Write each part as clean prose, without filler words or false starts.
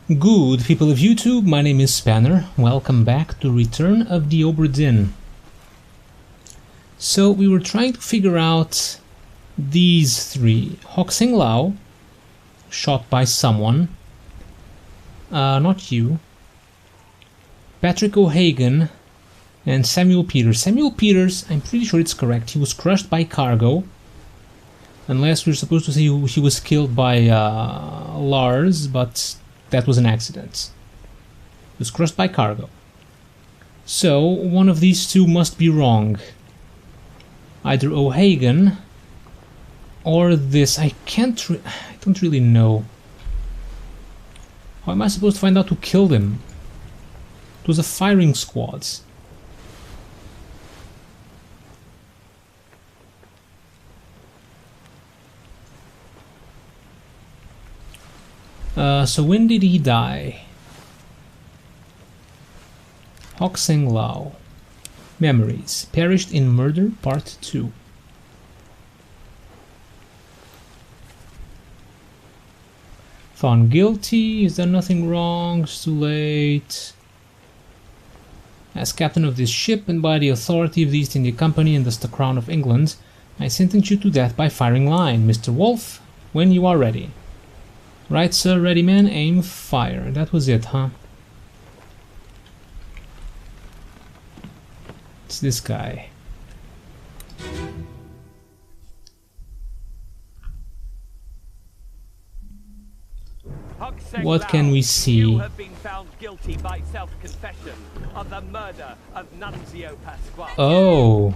Good people of YouTube, my name is Spanner. Welcome back to Return of the Obra Dinn. So we were trying to figure out these three. Hoxing Lao, shot by someone. Not you. Patrick O'Hagan and Samuel Peters. Samuel Peters, I'm pretty sure it's correct. He was crushed by cargo. Unless we're supposed to say he was killed by Lars, but that was an accident. He was crushed by cargo. So, one of these two must be wrong. Either O'Hagan or this. I don't really know. How am I supposed to find out who killed him? It was a firing squad. So when did he die? Hoxing Lao. Memories. Perished in Murder, Part 2. Found guilty. He's done nothing wrong. It's too late. As captain of this ship and by the authority of the East India Company and thus the Crown of England, I sentence you to death by firing line. Mr. Wolf, when you are ready. Right, sir. Ready, man. Aim, fire. That was it, huh? It's this guy. What can we see? You have been found guilty by self-confession of the murder of Nunzio Pasquale. Oh.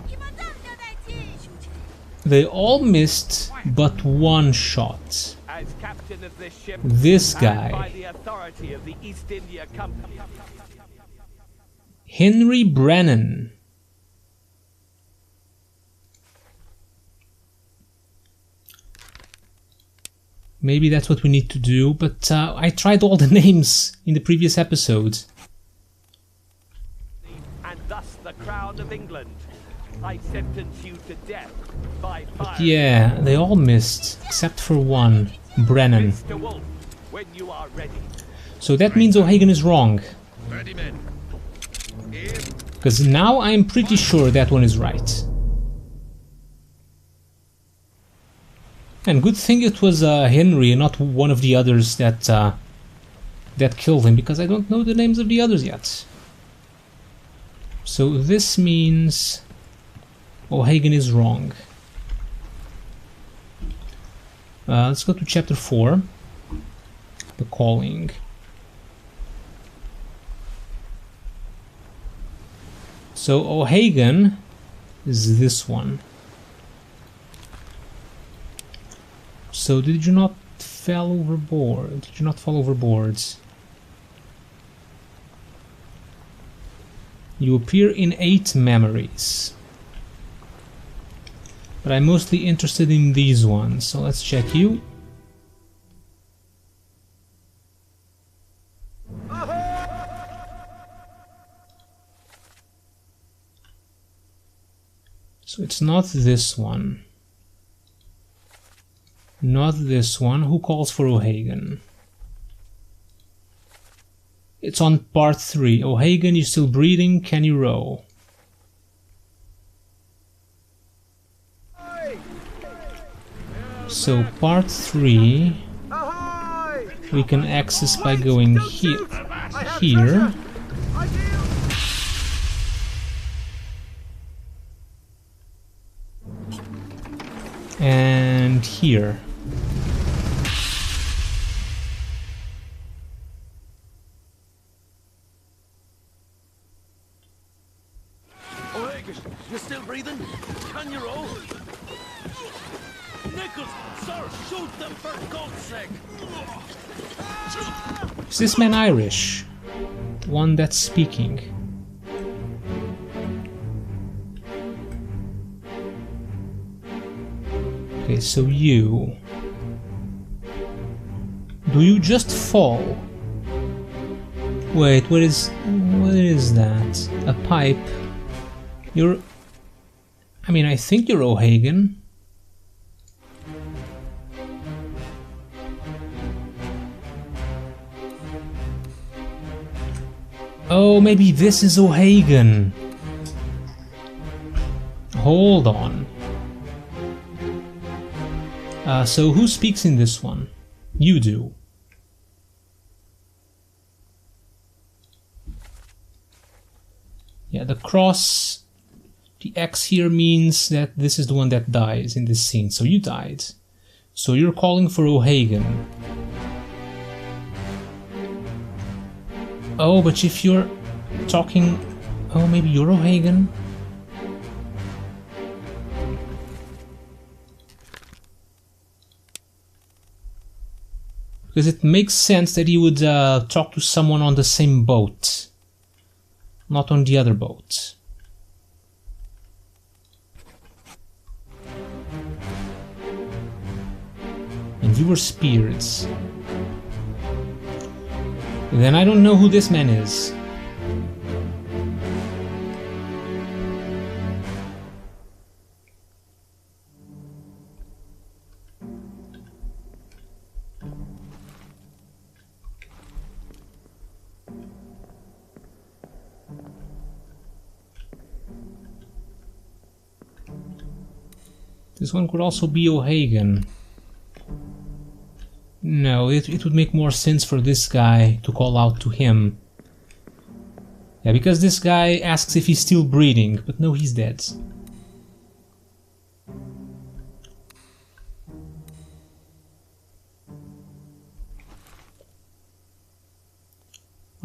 They all missed but one shot. As captain of this ship, This and guy. by the authority of the East India Company. Henry Brennan. Maybe that's what we need to do, but I tried all the names in the previous episodes. And thus the Crown of England. I sentence you to death by fire. Yeah, they all missed, except for one, Brennan. Mr. Wolf, when you are ready. So that means O'Hagan is wrong. Ready, men. Because now I'm pretty sure that one is right. And good thing it was Henry and not one of the others that that killed him, because I don't know the names of the others yet. So this means O'Hagan is wrong. Let's go to chapter 4. The Calling. So O'Hagan is this one. So did you not fall overboard? Did you not fall overboard? You appear in 8 memories. But I'm mostly interested in these ones, so let's check you. So it's not this one. Not this one. Who calls for O'Hagan? It's on part 3. O'Hagan, you still breathing? Can you row? So part 3 we can access by going here. And here. O'Hagan, you still breathing? Can you roll? Nichols, sir, shoot them for God's sake! Is this man Irish? The one that's speaking. Okay, so you... Do you just fall? Wait, what is that? A pipe? You're... I mean, I think you're O'Hagan. Oh, maybe this is O'Hagan. Hold on. So who speaks in this one? You do. Yeah, the cross, the X here means that this is the one that dies in this scene. So you died. So you're calling for O'Hagan. Oh, but if you're talking... Oh, maybe you're O'Hagan? Because it makes sense that he would talk to someone on the same boat, not on the other boat. And you were spirits. Then I don't know who this man is. This one could also be O'Hagan. No, it would make more sense for this guy to call out to him. Yeah, because this guy asks if he's still breathing, but no, he's dead.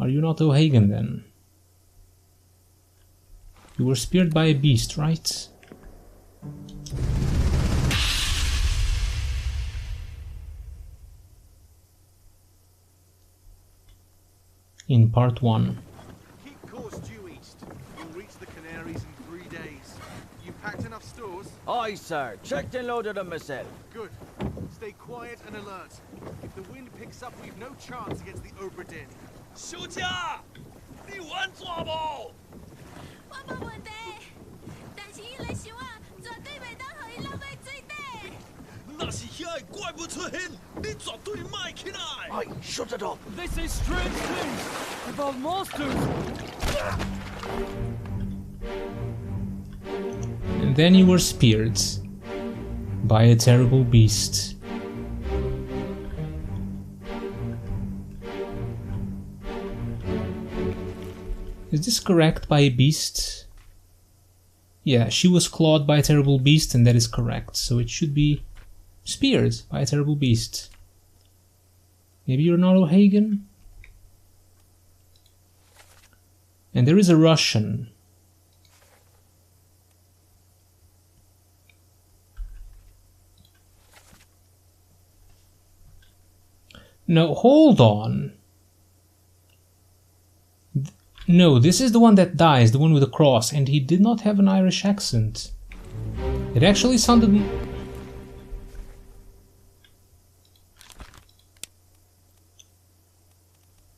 Are you not O'Hagan then? You were speared by a beast, right? In part 1. Keep course due east. You'll reach the Canaries in 3 days. You packed enough stores? Aye, sir. Checked and loaded them myself. Good. Stay quiet and alert. If the wind picks up, we've no chance against the Obra Dinn. 休假，你玩抓不？我冇问题，但是伊来想啊，绝对袂当互伊落到水底。那是遐个怪物出现，你绝对卖起来。Aye, shut it up. They say strange things about monsters. And then you were speared by a terrible beast. Is this correct, by a beast? Yeah, she was clawed by a terrible beast, and that is correct. So it should be speared by a terrible beast. Maybe you're not O'Hagan? And there is a Russian. No, hold on. No, this is the one that dies, the one with the cross, and he did not have an Irish accent. It actually sounded...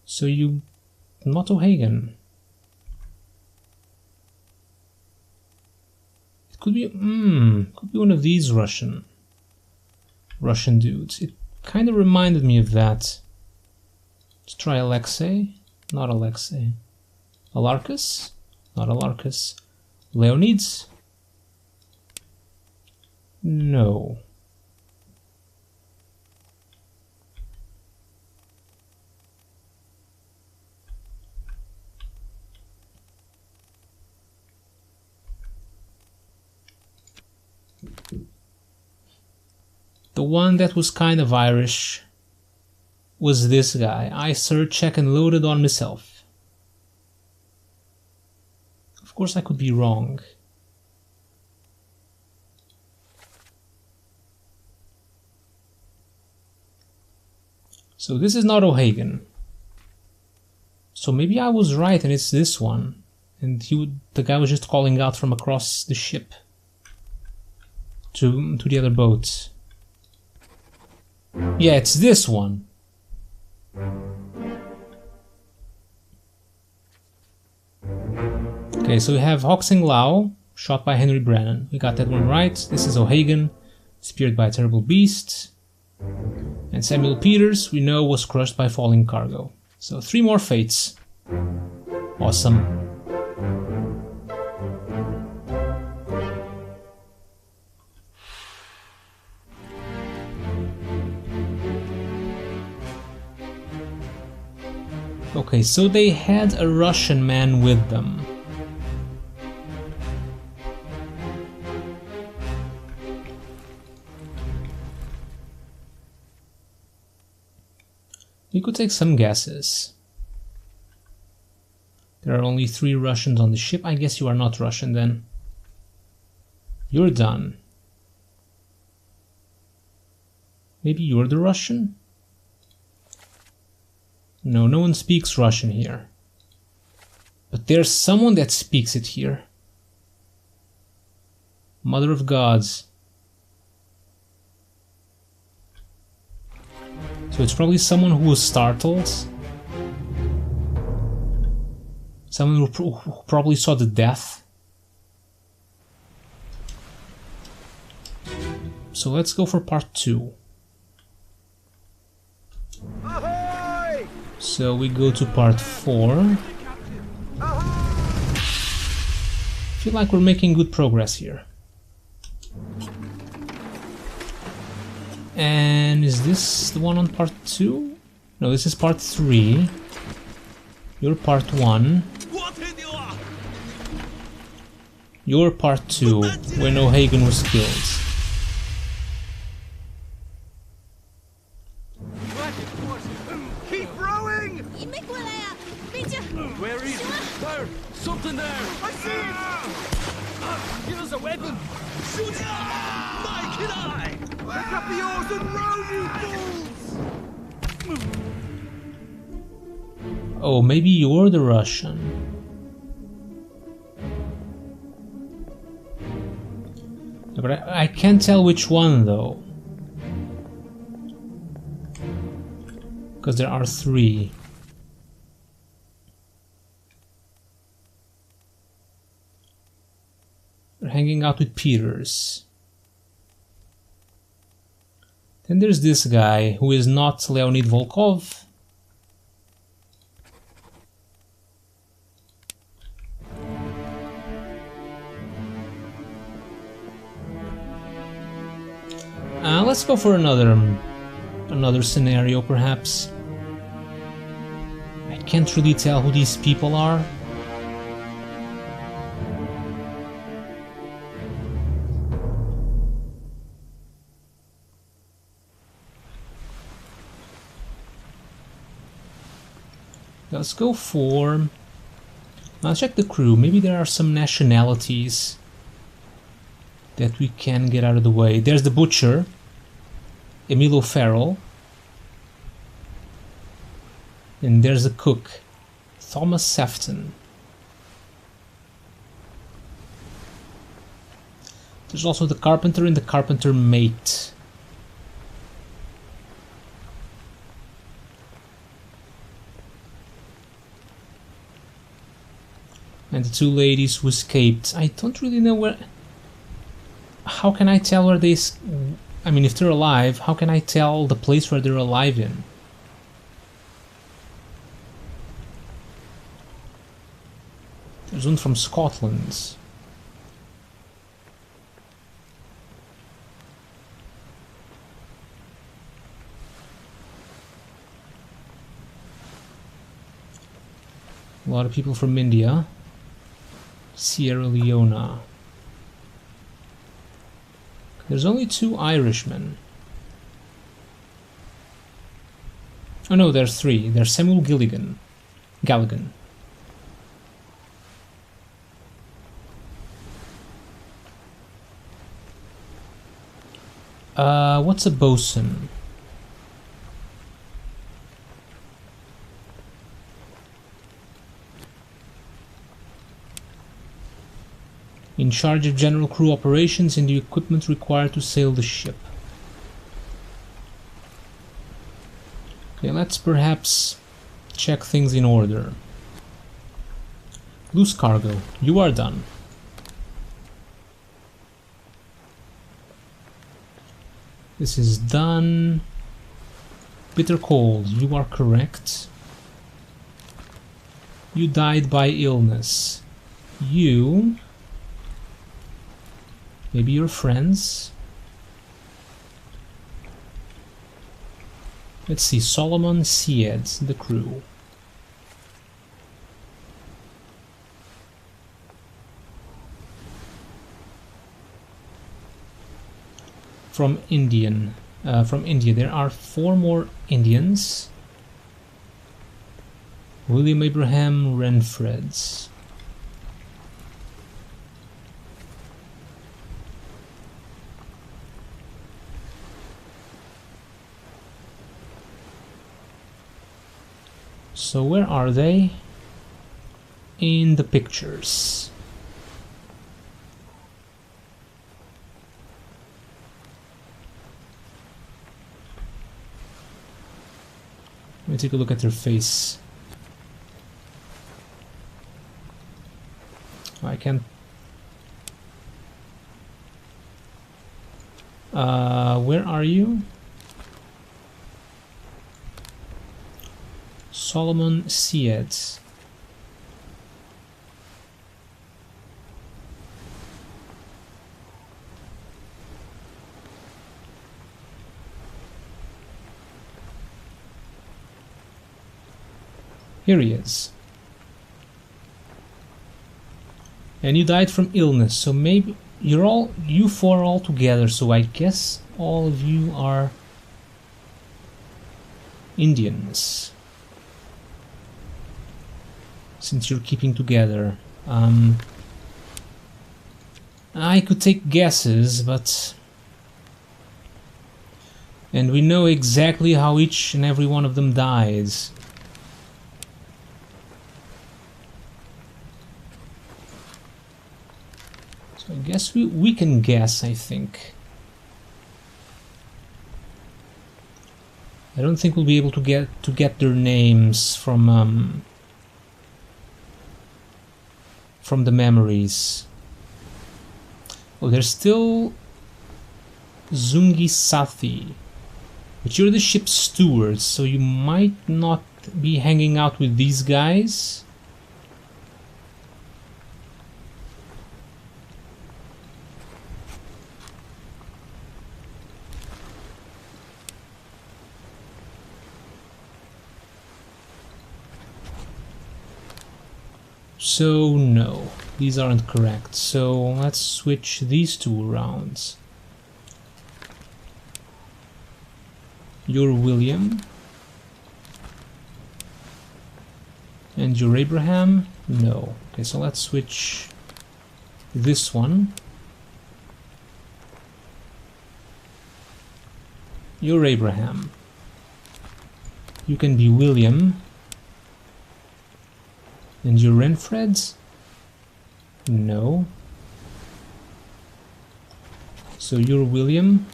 So you... not O'Hagan. It could be... could be one of these Russian dudes. It kind of reminded me of that. Let's try Alexei. Not Alexei. Alarcus? Not Alarcus. Leonids? No. The one that was kind of Irish was this guy. I searched, checked, and loaded on myself. Of course I could be wrong. So this is not O'Hagan. So maybe I was right and it's this one. And the guy was just calling out from across the ship to the other boats. Yeah, it's this one. Okay, so we have Hoxing Lau, shot by Henry Brennan. We got that one right. This is O'Hagan, speared by a terrible beast. And Samuel Peters, we know, was crushed by falling cargo. So 3 more fates. Awesome. Okay, so they had a Russian man with them. We could take some guesses. There are only 3 Russians on the ship. I guess you are not Russian then. You're done. Maybe you're the Russian? No, no one speaks Russian here. But there's someone that speaks it here. Mother of gods. So it's probably someone who was startled. Someone who probably saw the death. So let's go for part 2. Ahoy! So we go to part 4. Feel like we're making good progress here. And is this the one on part 2? No, this is part 3. You're part 1. You're part 2, when O'Hagan was killed. Keep rowing! Where is it? There! Something there! I see it! Give us a weapon! Shoot it! Mike and I! Pick up the oars and row, you fools! Oh, maybe you're the Russian. But I can't tell which one though. Because there are 3. We're hanging out with Peters. Then there's this guy who is not Leonid Volkov. Let's go for another scenario, perhaps. I can't really tell who these people are. Let's go for... I'll check the crew. Maybe there are some nationalities that we can get out of the way. There's the butcher, Emilio Farrell. And there's the cook, Thomas Sefton. There's also the carpenter and the carpenter mate. And the 2 ladies who escaped. I don't really know where... How can I tell where they... I mean, if they're alive, how can I tell the place where they're alive in? There's one from Scotland. A lot of people from India. Sierra Leone. There's only 2 Irishmen. Oh no, there's 3. There's Samuel Gilligan. Galligan. What's a bosun? In charge of general crew operations and the equipment required to sail the ship. Okay, let's perhaps check things in order. Loose cargo, you are done. This is done. Bitter cold, you are correct. You died by illness. You... maybe your friends. Let's see, Solomon Sieds, the crew. From India, there are 4 more Indians. William Abraham Renfreds. So where are they? In the pictures. Let me take a look at their face. I can't... where are you? Solomon Sieds. Here he is. And you died from illness, so maybe you 4 are all together, so I guess all of you are Indians. Since you're keeping together. I could take guesses, but... and we know exactly how each and every one of them dies. So I guess we can guess, I think. I don't think we'll be able to get their names from the memories. Oh, there's still Zungi Sathi, but you're the ship's steward, so you might not be hanging out with these guys. So no, these aren't correct. So let's switch these 2 around. You're William. And you're Abraham? No. Okay, so let's switch this one. You're Abraham. You can be William. And you're Renfreds? No. So you're William.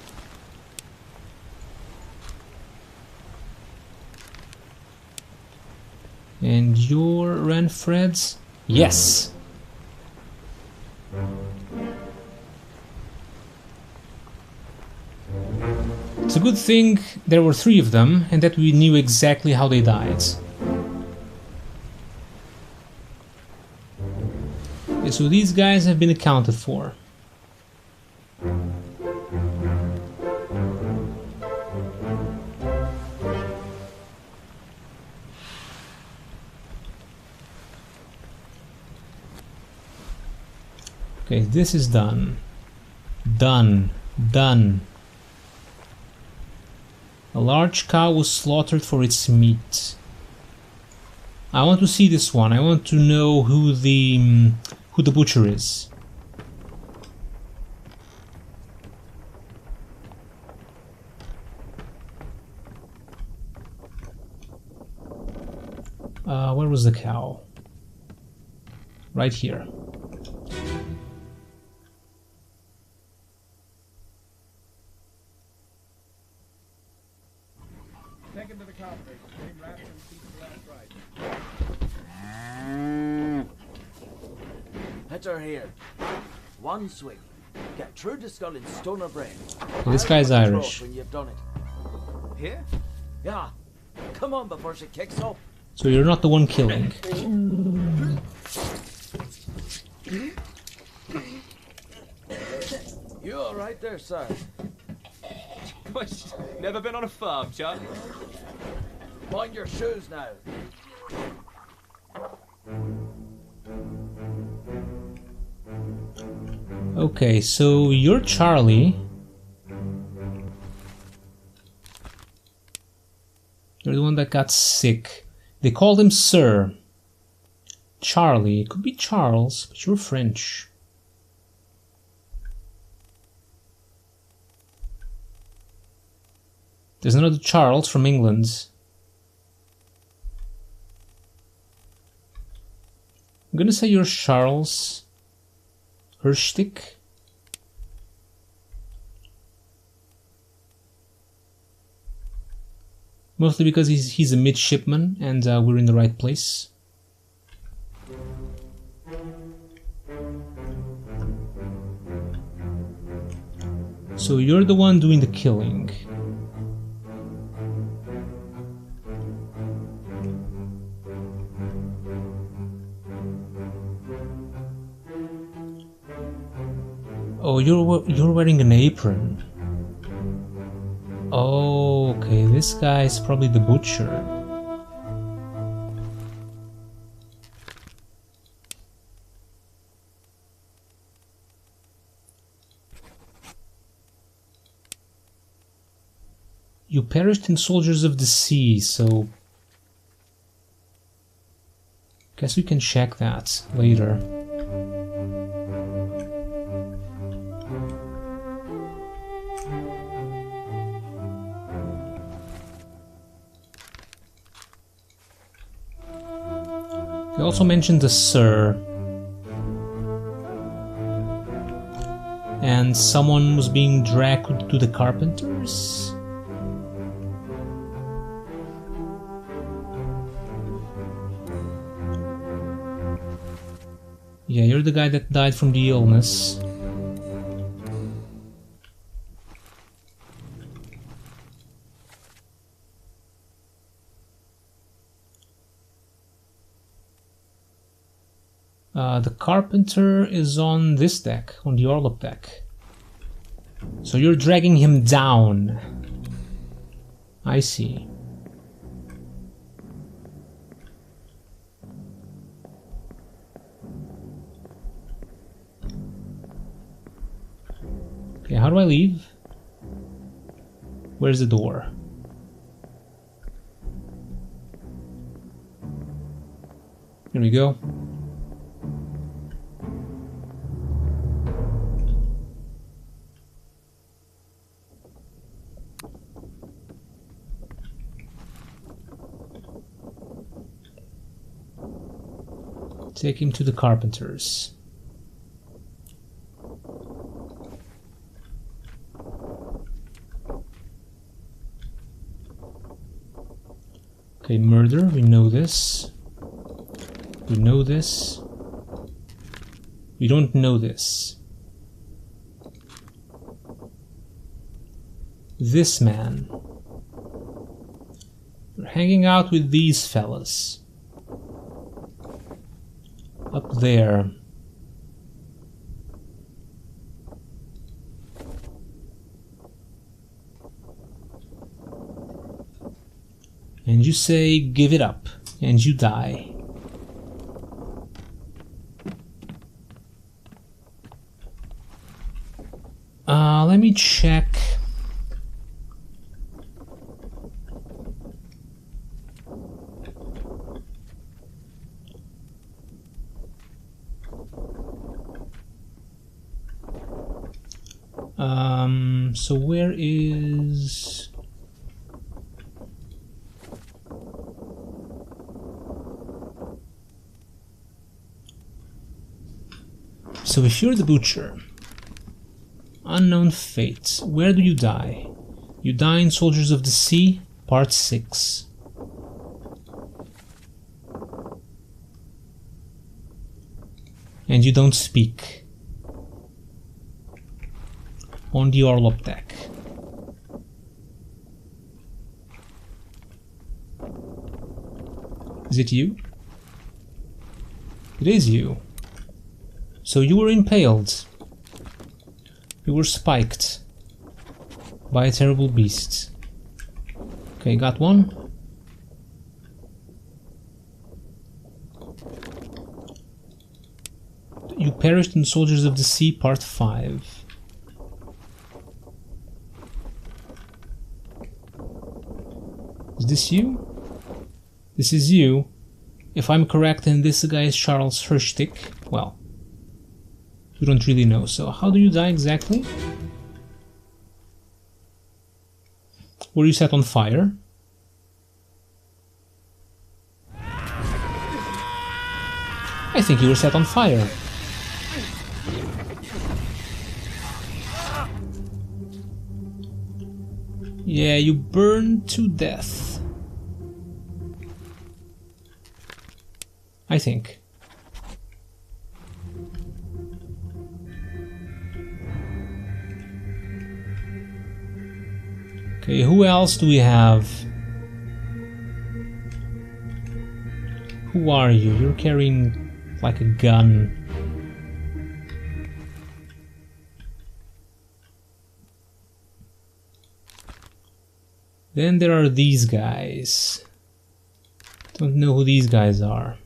And you're Renfreds? Yes! It's a good thing there were 3 of them and that we knew exactly how they died. Okay, so these guys have been accounted for. Okay, this is done. Done. Done. A large cow was slaughtered for its meat. I want to see this one. I want to know who the butcher is. Where was the cow? Right here. Take him to the cow place. Name Raptor and keep the last right. Hit her here. One swing. Get through the skull in stone or brain. This guy's I'll Irish. when you've done it. Here? Yeah. Come on before she kicks up. So you're not the one killing. You all right there, sir? Never been on a farm, Chuck? Mind your shoes now. Okay, so you're Charlie. You're the one that got sick. They called him Sir. Charlie. It could be Charles, but you're French. There's another Charles from England. I'm gonna say you're Charles Herstick. Mostly because he's a midshipman and we're in the right place. So you're the one doing the killing. Oh, you're wearing an apron. Oh, okay, this guy's probably the butcher. You perished in Soldiers of the Sea, so guess we can check that later. They also mentioned the Sir. And someone was being dragged to the carpenters. Yeah, you're the guy that died from the illness. The carpenter is on this deck, on the Orlop deck. So you're dragging him down. I see. Okay, how do I leave? Where's the door? Here we go. Take him to the carpenters. Okay, murder, we know this. We know this. We don't know this. This man. We're hanging out with these fellas. Up there. And you say, give it up, and you die. Let me check. So where is... So if you're the butcher, unknown fate, where do you die? You die in Soldiers of the Sea, Part 6. And you don't speak. On the Orlop deck. Is it you? It is you. So you were impaled. You were spiked by a terrible beast. Okay, got one. You perished in Soldiers of the Sea, Part 5. Is this you? This is you. If I'm correct, then this guy is Charles Hirschtick. Well, we don't really know. So how do you die exactly? Were you set on fire? I think you were set on fire. Yeah, you burned to death. I think. Okay, who else do we have? Who are you? You're carrying like a gun. Then there are these guys. Don't know who these guys are.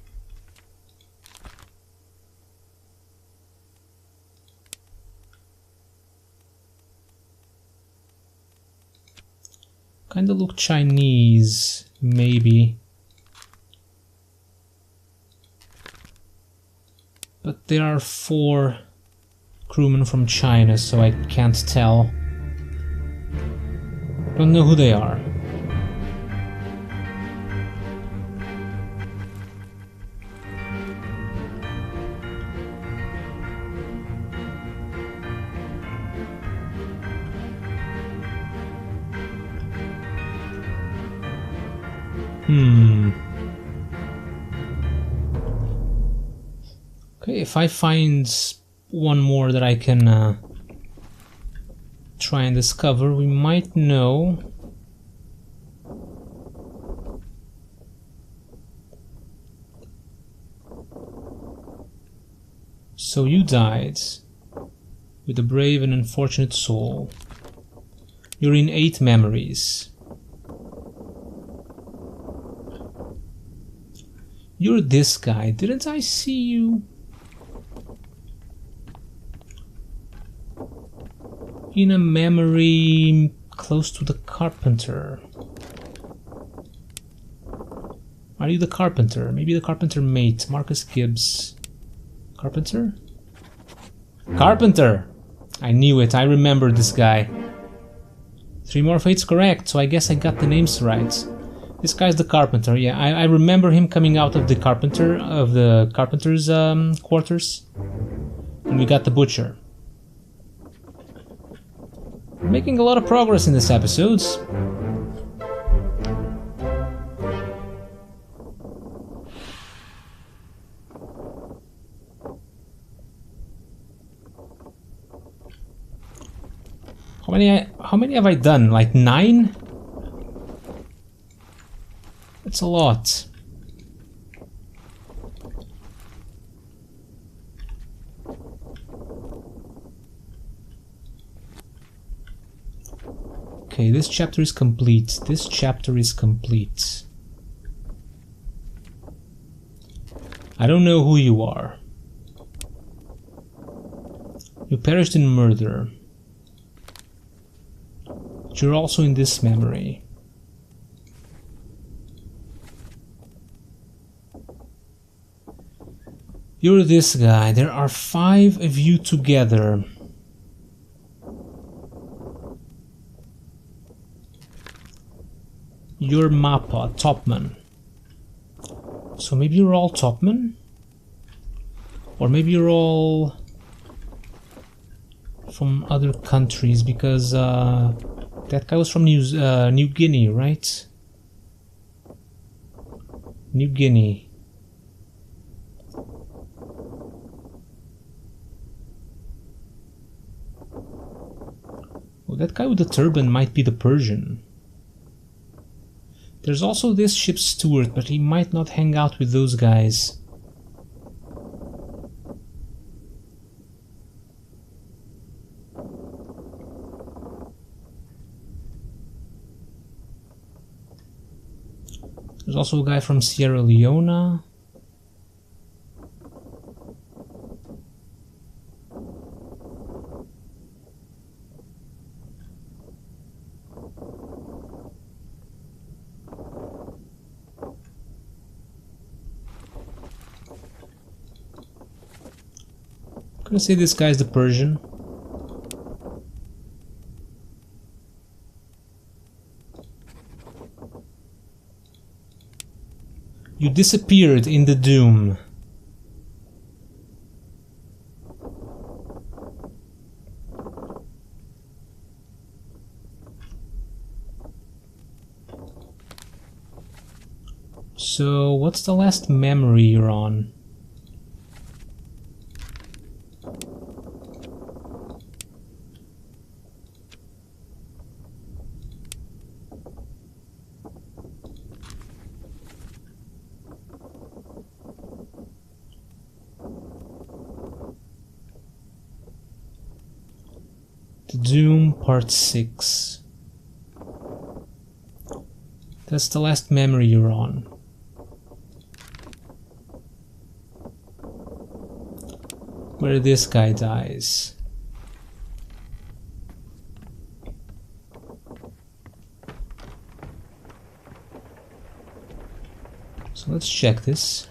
Kinda look Chinese, maybe. But there are 4 crewmen from China, so I can't tell. Don't know who they are. Okay, if I find one more that I can try and discover, we might know. So you died with a brave and unfortunate soul. You're in 8 memories. You're this guy. Didn't I see you in a memory close to the carpenter? Are you the carpenter? Maybe the carpenter mate, Marcus Gibbs. Carpenter? Carpenter! I knew it, I remembered this guy. 3 more fates correct, so I guess I got the names right. This guy's the carpenter, yeah, I remember him coming out of the carpenter's quarters. And we got the butcher. We're making a lot of progress in this episode. How many have I done? Like 9? That's a lot. Okay, this chapter is complete. This chapter is complete. I don't know who you are. You perished in murder. But you're also in this memory. You're this guy. There are 5 of you together. You're Mappa, topman. So maybe you're all topmen? Or maybe you're all from other countries, because that guy was from New Guinea, right? New Guinea. Oh, that guy with the turban might be the Persian. There's also this ship's steward, but he might not hang out with those guys. There's also a guy from Sierra Leone. I'm gonna say this guy's the Persian. You disappeared in the Doom. So, what's the last memory you're on? The Doom Part 6. That's the last memory you're on. Where this guy dies. So let's check this.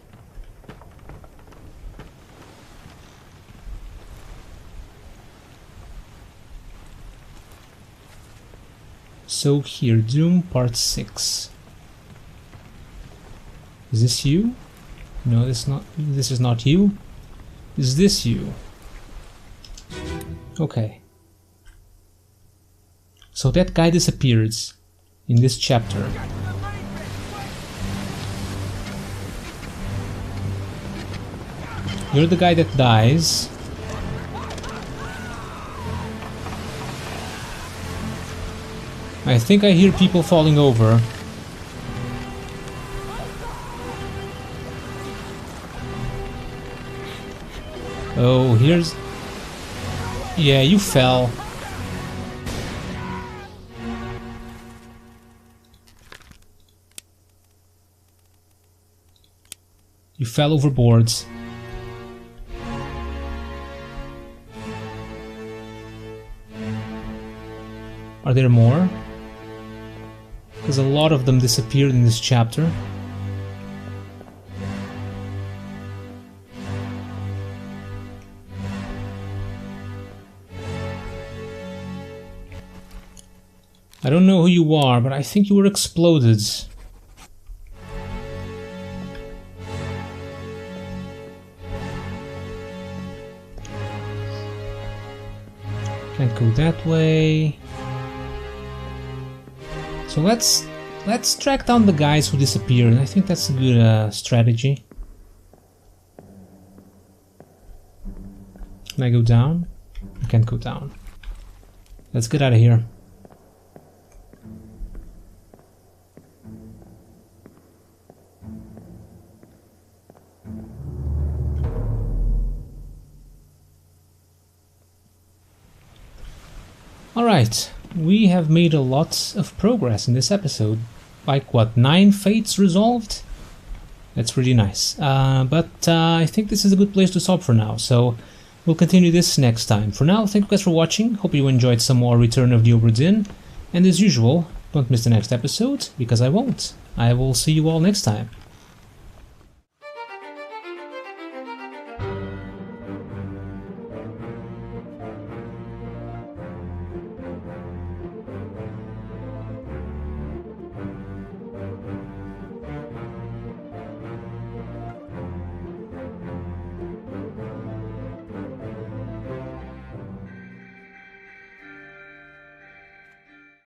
So here, Doom Part 6. Is this you? No, this is not you. Is this you? Okay. So that guy disappears in this chapter. You're the guy that dies. I think I hear people falling over. Oh, here's... Yeah, you fell. You fell overboard. Are there more? Because a lot of them disappeared in this chapter. I don't know who you are, but I think you were exploded. Can't go that way. So let's track down the guys who disappeared. I think that's a good strategy. Can I go down? I can't go down. Let's get out of here. Alright, we have made a lot of progress in this episode. Like what, 9 fates resolved? That's really nice. But I think this is a good place to stop for now, so we'll continue this next time. For now, thank you guys for watching, hope you enjoyed some more Return of the Obra Dinn, and as usual, don't miss the next episode, because I won't. I will see you all next time.